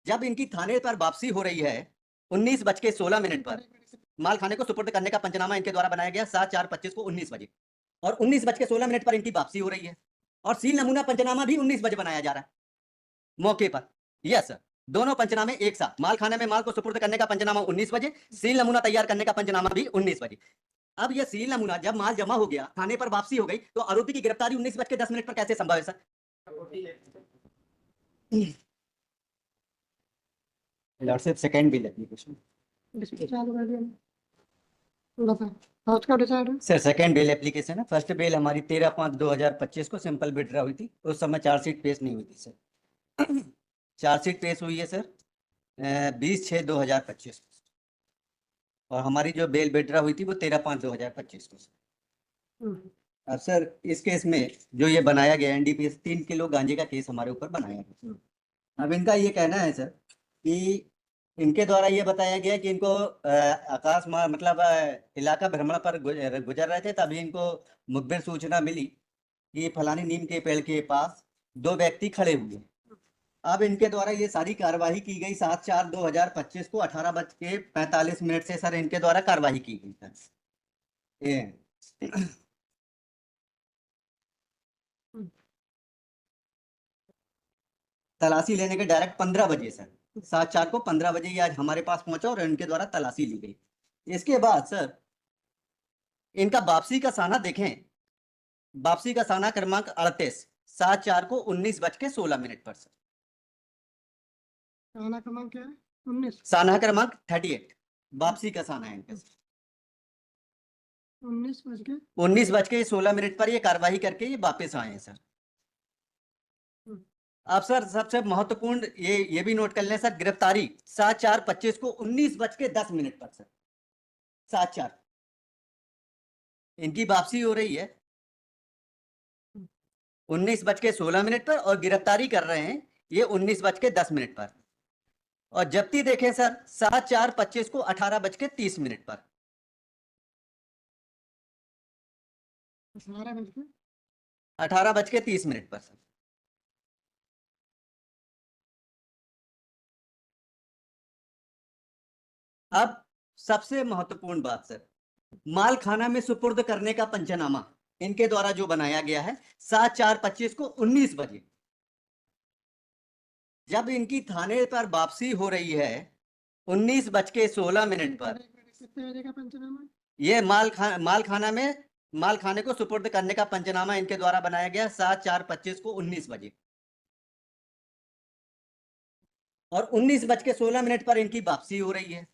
जब इनकी थाने पर वापसी हो रही है 19:16 पर, माल खाने को सुपुर्द करने का पंचनामा इनके द्वारा बनाया गया 7/4/25 को 19 बजे, और 19:16 पर इनकी वापसी हो रही है, और सील नमूना पंचनामा भी 19 बजे बनाया जा रहा है मौके पर। यस सर, दोनों पंचनामे एक साथ, माल खाने में माल को सुपुर्द करने का पंचनामा 19 बजे, सील नमूना तैयार करने का पंचनामा भी 19 बजे। अब यह सील नमूना जब माल जमा हो गया, थाने पर वापसी हो गई, तो आरोपी की गिरफ्तारी 19:10 पर कैसे संभव है sir? Lordship second bill application sir, second bail application है। फर्स्ट बेल हमारी 13/5/2025 को सिंपल विड्रॉ हुई थी, उस समय चार्जशीट पेश नहीं हुई थी सर। चार्जशीट पेश हुई है सर 20/6/2025 को, और हमारी जो बेल विड्रॉ हुई थी वो 13/5/2025 को सर। अब सर इस केस में जो ये बनाया गया NDPS 3 किलो गांजे का केस हमारे ऊपर बनाया गया। अब इनका ये कहना है सर कि इनके द्वारा ये बताया गया कि इनको आकाश मतलब इलाका भ्रमण पर गुजर रहे थे, तभी इनको मुखबिर सूचना मिली कि फलानी नीम के पेड़ के पास 2 व्यक्ति खड़े हुए। अब इनके द्वारा ये सारी कार्यवाही की गई 7/4/2025 को 18:45 से सर इनके द्वारा कार्यवाही की गई सर। ये तलाशी लेने के डायरेक्ट 15 बजे सर, 7/4 को 15 बजे ये आज हमारे पास पहुंचा और इनके द्वारा तलाशी ली गई। इसके बाद सर इनका वापसी का साना देखें, वापसी का साना क्रमांक 38, 7/4 को 19:16 पर सर। साना क्रमांक क्या है? 19। साना क्रमांक 38, वापसी का साना है इनका 19:16 पर ये कार्रवाई करके ये वापस आए हैं सर। अब सर सबसे महत्वपूर्ण ये भी नोट कर लें सर, गिरफ्तारी 7/4/25 को 19:10 पर सर। 7/4 इनकी वापसी हो रही है 19:16 पर, और गिरफ्तारी कर रहे हैं ये 19:10 पर, और जब्ती देखें सर 7/4/25 को 18:30 पर। 18:30 पर सर। अब सबसे महत्वपूर्ण बात सर, माल खाना में सुपुर्द करने का पंचनामा इनके द्वारा जो बनाया गया है 7/4/25 को 19 बजे, जब इनकी थाने पर वापसी हो रही है 19:16 पर, ये माल खाने को सुपुर्द करने का पंचनामा इनके द्वारा बनाया गया 7/4/25 को 19 बजे, और 19:16 पर इनकी वापसी हो रही है,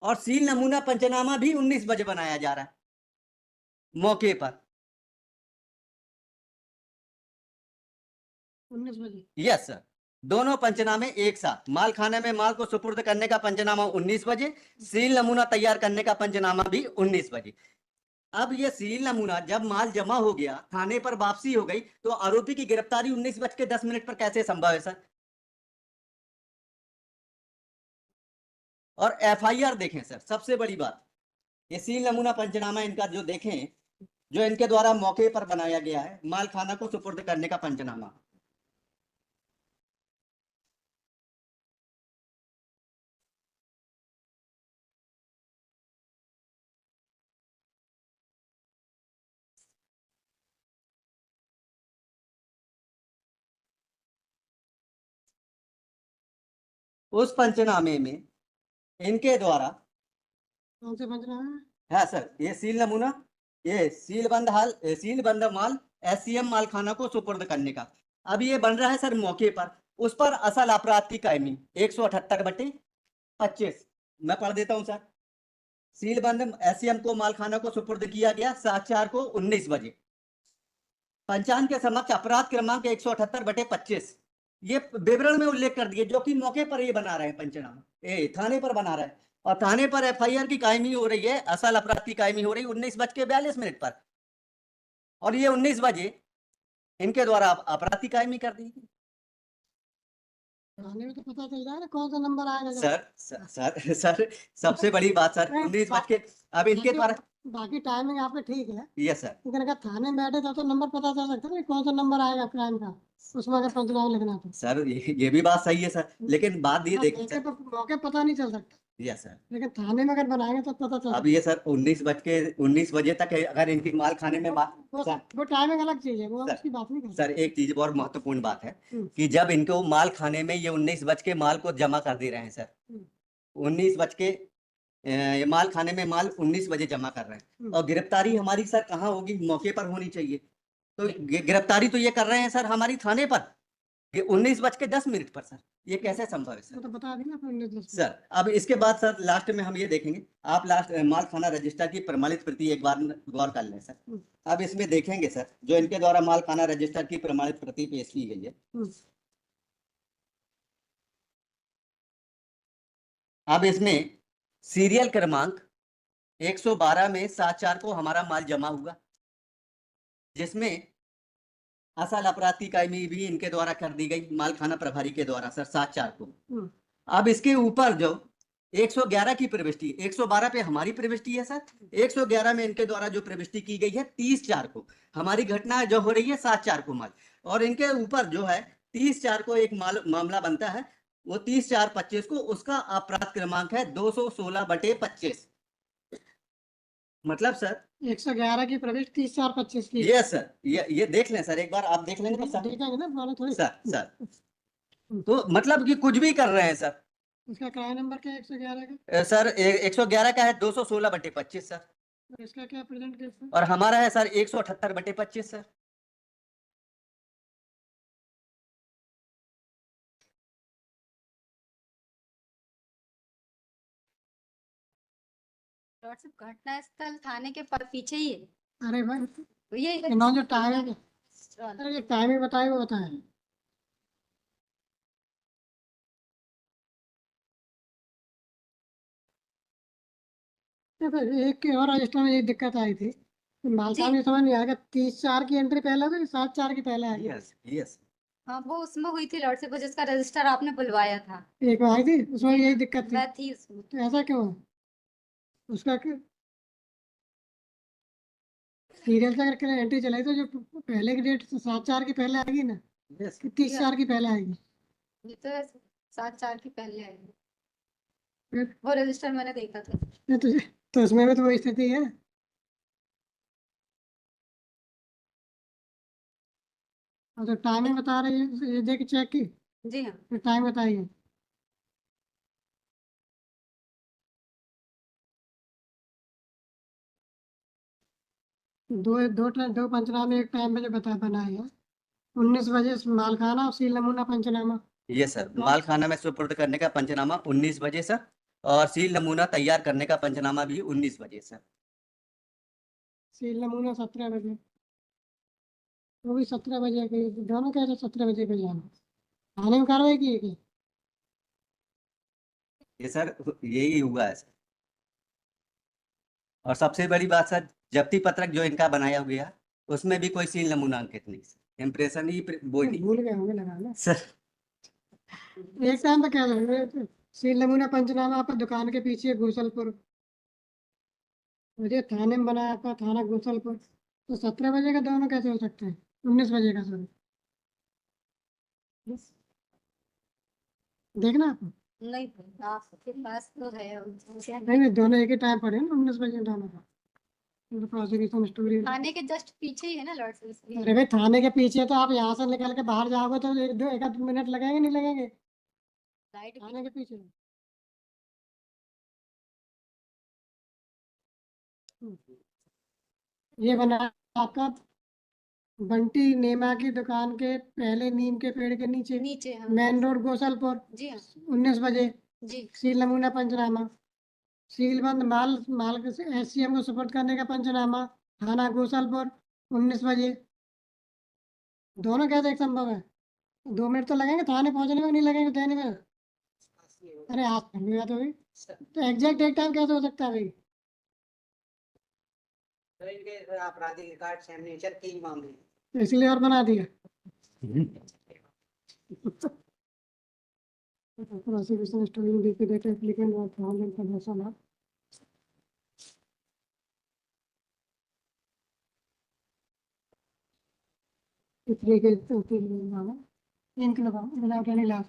और सील नमूना पंचनामा भी 19 बजे बनाया जा रहा है मौके पर 19 बजे। यस सर, दोनों पंचनामे एक साथ, माल खाने में माल को सुपुर्द करने का पंचनामा 19 बजे, सील नमूना तैयार करने का पंचनामा भी 19 बजे। अब ये सील नमूना जब माल जमा हो गया, थाने पर वापसी हो गई, तो आरोपी की गिरफ्तारी 19:10 पर कैसे संभव है सर? और FIR देखें सर, सबसे बड़ी बात, ये सील नमूना पंचनामा इनका जो देखें, जो इनके द्वारा मौके पर बनाया गया है, माल खाना को सुपुर्द करने का पंचनामा, उस पंचनामे में इनके द्वारा, कौन से पंचनामे? है सर ये सील नमूना, ये सील बंद माल SCM माल खाना को सुपुर्द करने का, अब ये बन रहा है सर मौके पर, उस पर असल अपराध की कायमी 178/25 मैं पढ़ देता हूं सर। सीलबंद SCM को माल खाना को सुपुर्द किया गया 7/4 को 19 बजे, पंचांग के समक्ष अपराध क्रमांक 178/25 ये विवरण में उल्लेख कर दिए, जो कि मौके पर ये बना रहे हैं पंचनामा, थाने पर बना रहा है, और थाने पर FIR की कायमी हो रही है, असल अपराध की कायमी हो रही है 19:42 पर, और ये 19 बजे इनके द्वारा अपराध की कायमी कर दी। थाने में तो पता चल रहा है ना कौन सा नंबर आएगा सर सबसे बड़ी बात सर 19 बजे, अब इनके द्वारा बाकी टाइमिंग आपका ठीक है, यस सर। लेकिन अगर थाने में बैठे तो नंबर पता चल सकता है ना कि कौन सा नंबर आएगा क्राइम का, उसमें अगर पंचनामा लिखना तो। सर ये भी बात सही है सर, लेकिन बात ये हाँ, देखिए मौके सर। पर मौके पर पता नहीं चल सकता, यस सर। लेकिन थाने में अगर बनाएंगे तो पता चल अब सकता ये सर 19 बजे तक है, अगर इनकी माल खाने में बात है। सर, वो टाइमिंग अलग चीज है, वो हम सर उसकी बात नहीं कर सर एक चीज और महत्वपूर्ण बात है हम्म। कि जब इनको माल खाने में ये 19 बज के माल को जमा कर दे रहे हैं सर, हम्म। 19 बज के ये माल खाने में माल 19 बजे जमा कर रहे हैं, और गिरफ्तारी हमारी सर कहाँ होगी, मौके पर होनी चाहिए। तो गिरफ्तारी तो ये कर रहे हैं सर हमारी थाने पर, 19 बज के 10 मिनट पर सर, ये कैसे संभव है वो सर। तो बता दी ना फिर 19 सर अब इसके बाद सर लास्ट में हम ये देखेंगे, आप लास्ट माल खाना रजिस्टर की प्रमाणित प्रति एक बार गौर कर लें सर। अब इसमें देखेंगे सर, जो इनके द्वारा माल खाना रजिस्टर की प्रमाणित प्रति पेश की गई है, अब इसमें सीरियल क्रमांक 112 में 7/4 को हमारा माल जमा हुआ, जिसमें असल अपराधी कायमी भी इनके द्वारा कर दी गई माल खाना प्रभारी के द्वारा सर 7/4 को। अब इसके ऊपर जो 111 की प्रविष्टि, 112 पे हमारी प्रविष्टि है सर, 111 में इनके द्वारा जो प्रविष्टि की गई है 30/4 को, हमारी घटना जो हो रही है 7/4 को माल, और इनके ऊपर जो है 30/4 को एक मामला बनता है, वो 30/4/25 को, उसका अपराध क्रमांक है 216/25। मतलब सर 111 की प्रविष्टि 30/4/25 की। ये सर ये देख लें सर, एक बार आप देख लेंगे तो सर। देखेंगे ना, मालूम थोड़ी। सर तो मतलब कि कुछ भी कर रहे हैं सर। इसका क्राइम नंबर क्या है 111 का? सर 111 का है 216/25 सर, और इसका क्या प्रेजेंट केस है? और हमारा है सर 178/25 सर। लॉर्ड साहब, घटनास्थल थाने के पीछे ही है। अरे भाई, ये इन्होंने जो टाइम है, अरे ये टाइम ही बताए, वो बताए। देखो, एक की और रजिस्टर में ये दिक्कत आई थी, मालकान में समझ नहीं आया 30/4 की एंट्री पहले होगी 7/4 की पहले आई। Yes yes. हाँ, वो उसमें हुई थी लॉर्ड साहब, जिसका रजिस्टर आपने बुलवाया था। एक में आई थी, उसमें यही दिक्कत थी। मैं थी उसमें। तो ऐसा क्यों है? उसका सीरियल से अगर एंट्री चलाई तो जो पहले की डेट 7/4 की पहले आएगी ना, यस कि 30/4 की पहले आएगी? ये तो 7/4 की पहले आई। फिर वो रजिस्टर मैंने देखा था। तो उसमें भी तो वही स्थिति है। और तो टाइमिंग बता रही है, ये देख चेक की, जी हाँ। फिर टाइम बताइए। दो पंचनामे एक टाइम पे जो बता बनाए हैं, 19 बजे मालखाना और सील नमूना पंचनामा। ये सर माल खाना में सुपुर्द करने का पंचनामा 19 बजे सर, और सील नमूना तैयार करने का पंचनामा भी 19 बजे सर। सील नमूना 17 बजे, वो भी 17 बजे के, दोनों कह रहे 17 बजे पे जाना। थाने में कार्रवाई की है क्या? ये सर यही हुआ है सर। और सबसे बड़ी बात सर, जब्ती पत्रक जो इनका बनाया हुआ है उसमें भी कोई सील नमूना अंकित नहीं सर, इम्प्रेशन ही वो नहीं भूल गए होंगे लगाना। सर। एक टाइम पे क्या है, सील नमूना पंचनामा आपका दुकान के पीछे घूसलपुर, मुझे थाने में बनाया आपका थाना घूसलपुर, तो 17 बजे का दोनों कैसे हो सकते हैं? 19 बजे का सर, देखना आप। नहीं, आपके पास तो है। नहीं, दोनों एक ही टाइम पर है ना, 19 बजे दोनों का। Prosecution story. थाने के जस्ट पीछे ही है ना लॉर्ड साहब, इसलिए। अरे भाई, थाने के पीछे तो आप यहाँ से निकल के बाहर जाओगे तो एक आध मिनट लगेंगे, नहीं लगेंगे? लाइट भी। थाने के पीछे। ये बना आपका बंटी नेमा की दुकान के पहले नीम के पेड़ के नीचे, नीचे, हाँ। मेन रोड गोसलपुर, जी हाँ। 19 बजे। जी। सील नमूना पंचनामा, सीलबंद माल माल SCM को सुपुर्द करने का पंचनामा, थाना गोसलपुर, 19 बजे। दोनों कैसे एक संभव है? 2 मिनट तो लगेंगे थाने पहुंचने में, नहीं लगेंगे देने में? अरे आज कर लिया तो भी, तो एग्जैक्ट एक टाइम कैसे हो सकता है भाई? आपराधिक रिकॉर्ड सिग्नेचर के मामले इसलिए और बना दिया। प्रोसिक्यूशन स्टोरी देखते देखते एप्लीकेंट और फाउंड इन्फॉर्मेशन है। 3 के 3 kilo without any loss.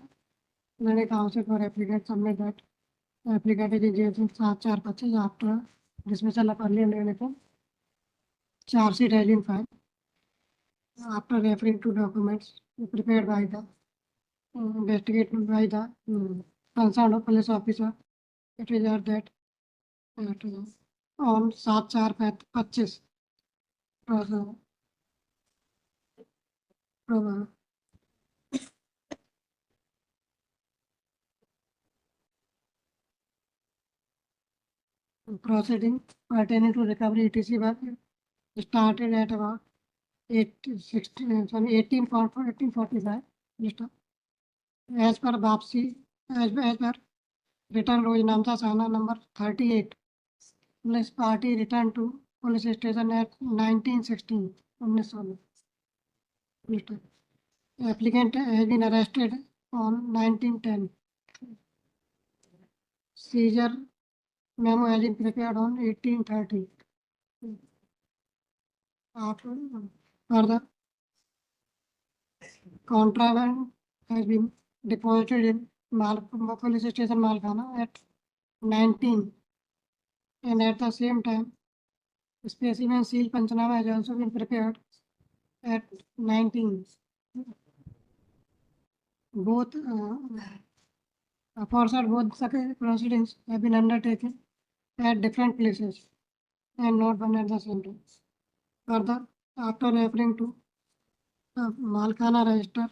Then a counsel for applicant submit that applicant is engaged in 7/4/25 after dismissal of earlier negative. Charge sheet has been filed. After referring to documents prepared by the investigated by the concerned police officer, it is that on 7/4/25 proceeding pertaining to recovery etc. was started at about 1845 as per Bapsi, as per return Rojanamsa Sana number 38. Police party returned to police station at 1916. Applicant has been arrested on 1910. Seizure memo has been prepared on 1830. After further, contraband has been deposited in police station Malkhana at 19, and at the same time, specimen seal Panchanama has also been prepared at 19. Both aforesaid both proceedings have been undertaken at different places and not one at the same time. Further, after referring to Malkhana register